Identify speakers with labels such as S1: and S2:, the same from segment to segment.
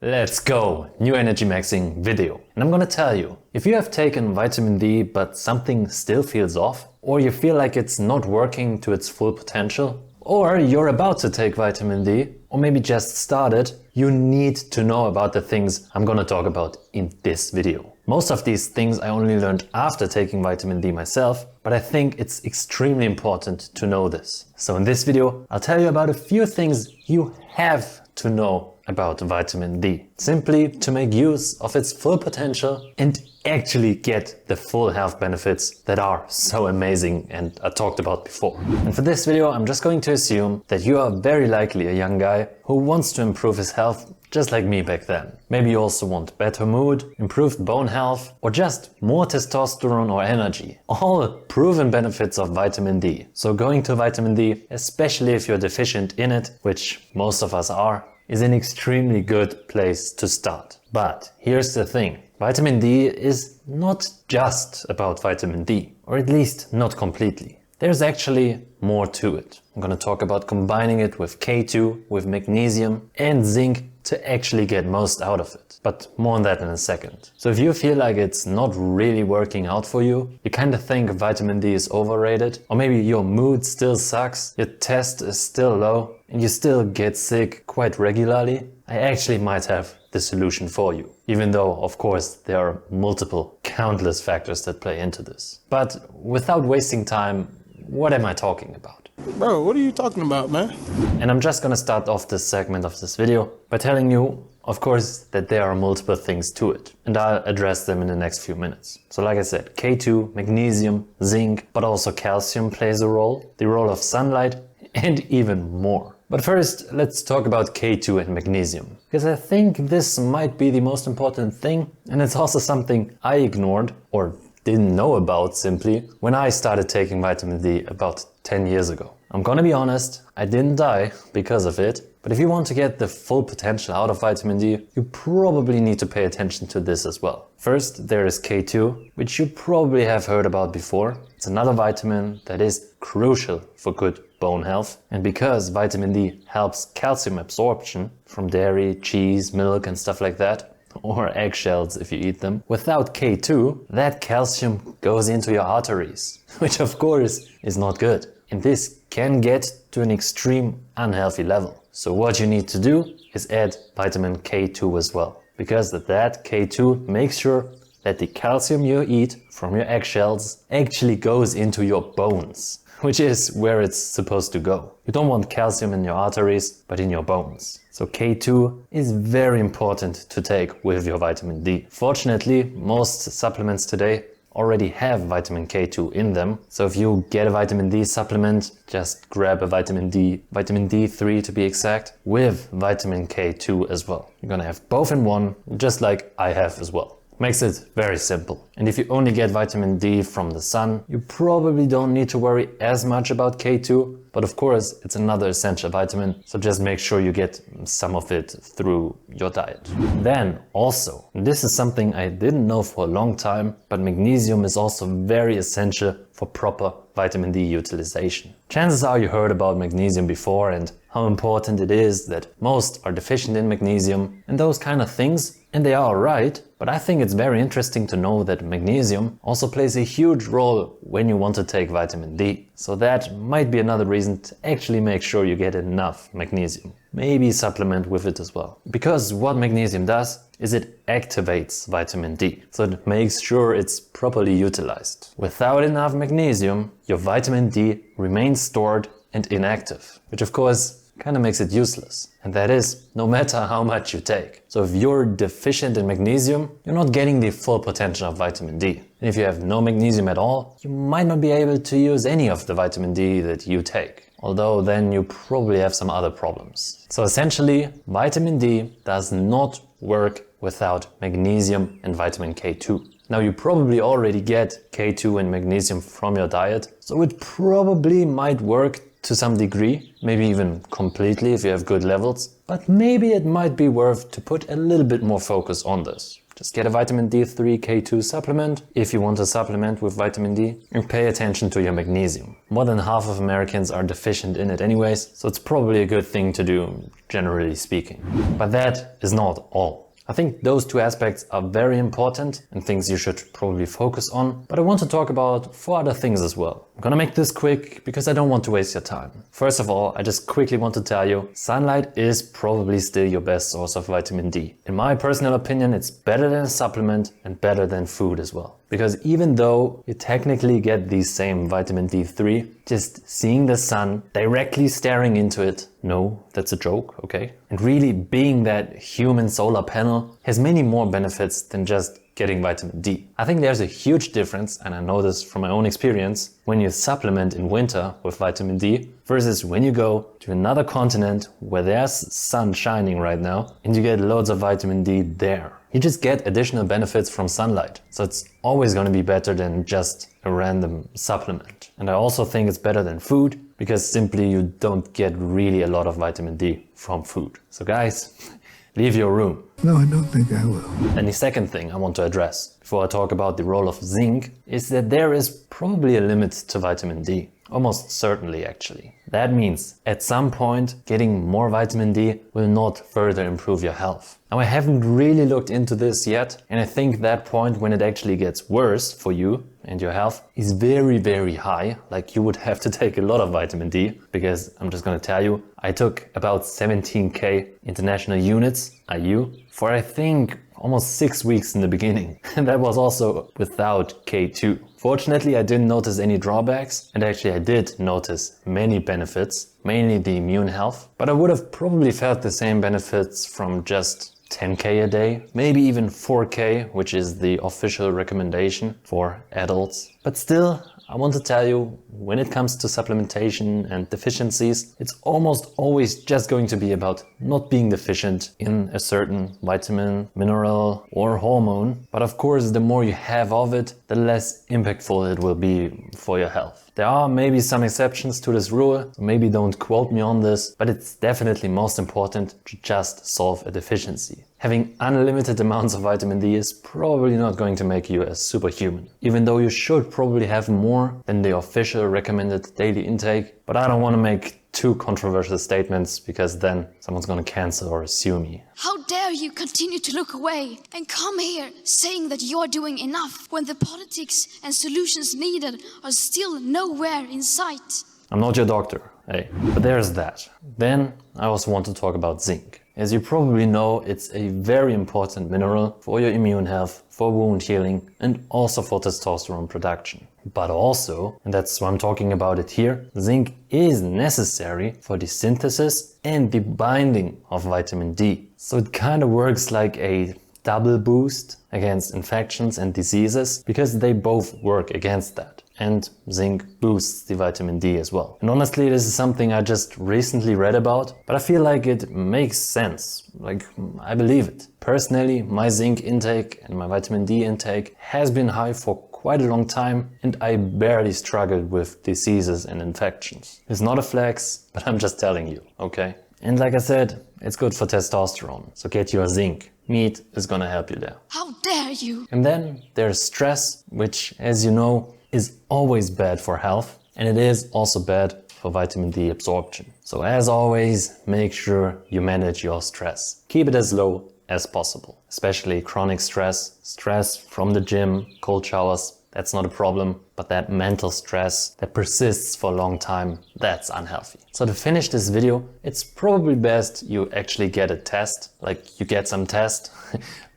S1: Let's go! New Energymaxxing video. And I'm gonna tell you, if you have taken vitamin D but something still feels off, or you feel like it's not working to its full potential, or you're about to take vitamin D, or maybe just started, you need to know about the things I'm gonna talk about in this video. Most of these things I only learned after taking vitamin D myself, but I think it's extremely important to know this. So in this video, I'll tell you about a few things you have to know about vitamin D, simply to make use of its full potential and actually get the full health benefits that are so amazing and I talked about before. And for this video, I'm just going to assume that you are very likely a young guy who wants to improve his health just like me back then. Maybe you also want better mood, improved bone health, or just more testosterone or energy. All proven benefits of vitamin D. So going to vitamin D, especially if you're deficient in it, which most of us are, is an extremely good place to start. But here's the thing. Vitamin D is not just about vitamin D, or at least not completely. There's actually more to it. I'm gonna talk about combining it with K2, with magnesium and zinc to actually get most out of it. But more on that in a second. So if you feel like it's not really working out for you, you kind of think vitamin D is overrated, or maybe your mood still sucks, your test is still low, and you still get sick quite regularly, I actually might have the solution for you. Even though, of course, there are multiple, countless factors that play into this. But without wasting time, what am I talking about?
S2: Bro, what are you talking about, man?
S1: And I'm just gonna start off this segment of this video by telling you, of course, that there are multiple things to it. And I'll address them in the next few minutes. So like I said, K2, magnesium, zinc, but also calcium plays a role, the role of sunlight, and even more. But first, let's talk about K2 and magnesium, because I think this might be the most important thing, and it's also something I ignored or didn't know about simply when I started taking vitamin D about 10 years ago. I'm gonna be honest, I didn't die because of it, but if you want to get the full potential out of vitamin D, you probably need to pay attention to this as well. First, there is K2, which you probably have heard about before. It's another vitamin that is crucial for good bone health. And because vitamin D helps calcium absorption from dairy, cheese, milk and stuff like that, or eggshells if you eat them, without K2, that calcium goes into your arteries, which of course is not good. And this can get to an extreme unhealthy level. So what you need to do is add vitamin K2 as well, because that K2 makes sure that the calcium you eat from your eggshells actually goes into your bones, which is where it's supposed to go. You don't want calcium in your arteries, but in your bones. So K2 is very important to take with your vitamin D. Fortunately, most supplements today already have vitamin K2 in them. So if you get a vitamin D supplement, just grab a vitamin D3 to be exact, with vitamin K2 as well. You're gonna have both in one, just like I have as well. Makes it very simple. And if you only get vitamin D from the sun, you probably don't need to worry as much about K2, but of course it's another essential vitamin, so just make sure you get some of it through your diet. Then also, and this is something I didn't know for a long time, but magnesium is also very essential for proper vitamin D utilization. Chances are you heard about magnesium before and how important it is that most are deficient in magnesium and those kind of things, and they are right, but I think it's very interesting to know that magnesium also plays a huge role when you want to take vitamin D. So that might be another reason to actually make sure you get enough magnesium. Maybe supplement with it as well. Because what magnesium does is it activates vitamin D, so it makes sure it's properly utilized. Without enough magnesium, your vitamin D remains stored and inactive, which of course kind of makes it useless. And that is no matter how much you take. So if you're deficient in magnesium, you're not getting the full potential of vitamin D. And if you have no magnesium at all, you might not be able to use any of the vitamin D that you take. Although then you probably have some other problems. So essentially, vitamin D does not work without magnesium and vitamin K2. Now you probably already get K2 and magnesium from your diet, so it probably might work to some degree, maybe even completely if you have good levels, but maybe it might be worth to put a little bit more focus on this. Just get a vitamin D3 K2 supplement if you want to supplement with vitamin D, and pay attention to your magnesium. More than half of Americans are deficient in it anyways, so it's probably a good thing to do, generally speaking. But that is not all. I think those two aspects are very important and things you should probably focus on, but I want to talk about 4 other things as well. I'm gonna make this quick because I don't want to waste your time. First of all, I just quickly want to tell you, sunlight is probably still your best source of vitamin D. In my personal opinion, it's better than a supplement and better than food as well. Because even though you technically get the same vitamin D3, just seeing the sun, directly staring into it, no, that's a joke, okay? And really being that human solar panel has many more benefits than just getting vitamin D. I think there's a huge difference, and I know this from my own experience, when you supplement in winter with vitamin D versus when you go to another continent where there's sun shining right now and you get loads of vitamin D there. You just get additional benefits from sunlight. So it's always going to be better than just a random supplement. And I also think it's better than food because simply you don't get really a lot of vitamin D from food. So guys, leave your room.
S3: No, I don't think I will.
S1: And the second thing I want to address before I talk about the role of zinc is that there is probably a limit to vitamin D. Almost certainly, actually. That means at some point getting more vitamin D will not further improve your health. Now, I haven't really looked into this yet, and I think that point when it actually gets worse for you and your health is very, very high. Like you would have to take a lot of vitamin D, because I'm just gonna tell you, I took about 17k international units, IU, for I think almost 6 weeks in the beginning. And that was also without K2. Fortunately, I didn't notice any drawbacks, and actually I did notice many benefits, mainly the immune health. But I would have probably felt the same benefits from just 10k a day, maybe even 4k, which is the official recommendation for adults. But still, I want to tell you, when it comes to supplementation and deficiencies, it's almost always just going to be about not being deficient in a certain vitamin, mineral or hormone. But of course, the more you have of it, the less impactful it will be for your health. There are maybe some exceptions to this rule, so maybe don't quote me on this, but it's definitely most important to just solve a deficiency. Having unlimited amounts of vitamin D is probably not going to make you a superhuman, even though you should probably have more than the official recommended daily intake. But I don't want to make too controversial statements because then someone's going to cancel or sue me.
S4: How dare you continue to look away and come here saying that you're doing enough when the politics and solutions needed are still nowhere in sight?
S1: I'm not your doctor, hey, but there's that. Then I also want to talk about zinc. As you probably know, it's a very important mineral for your immune health, for wound healing, and also for testosterone production. But also, and that's why I'm talking about it here, zinc is necessary for the synthesis and the binding of vitamin D. So it kind of works like a double boost against infections and diseases because they both work against that. And zinc boosts the vitamin D as well. And honestly, this is something I just recently read about, but I feel like it makes sense. Like, I believe it. Personally, my zinc intake and my vitamin D intake has been high for quite a long time, and I barely struggled with diseases and infections. It's not a flex, but I'm just telling you, okay? And like I said, it's good for testosterone, so get your zinc. Meat is gonna help you there.
S4: How dare you?
S1: And then there's stress, which, as you know, is always bad for health, and it is also bad for vitamin D absorption. So as always, make sure you manage your stress. Keep it as low as possible, especially chronic stress, stress from the gym, cold showers, that's not a problem, but that mental stress that persists for a long time, that's unhealthy. So to finish this video, it's probably best you actually get a test, like you get some test,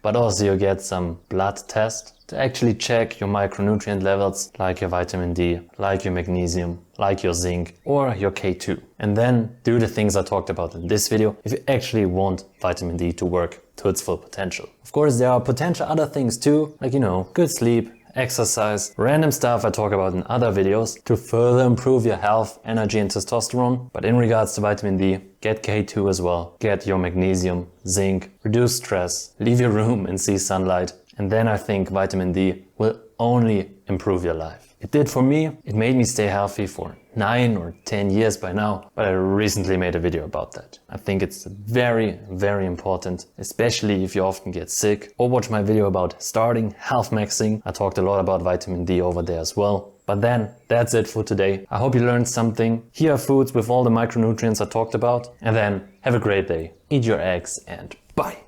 S1: but also you get some blood test to actually check your micronutrient levels, like your vitamin D, like your magnesium, like your zinc or your K2. And then do the things I talked about in this video if you actually want vitamin D to work to its full potential. Of course, there are potential other things too, like, good sleep, exercise, random stuff I talk about in other videos to further improve your health, energy and testosterone. But in regards to vitamin D, get K2 as well, get your magnesium, zinc, reduce stress, leave your room and see sunlight. And then I think vitamin D will only improve your life. It did for me. It made me stay healthy for 9 or 10 years by now, but I recently made a video about that. I think it's very, very important, especially if you often get sick. Or watch my video about starting health maxing. I talked a lot about vitamin D over there as well. But then, that's it for today. I hope you learned something. Here are foods with all the micronutrients I talked about. And then, have a great day. Eat your eggs and bye!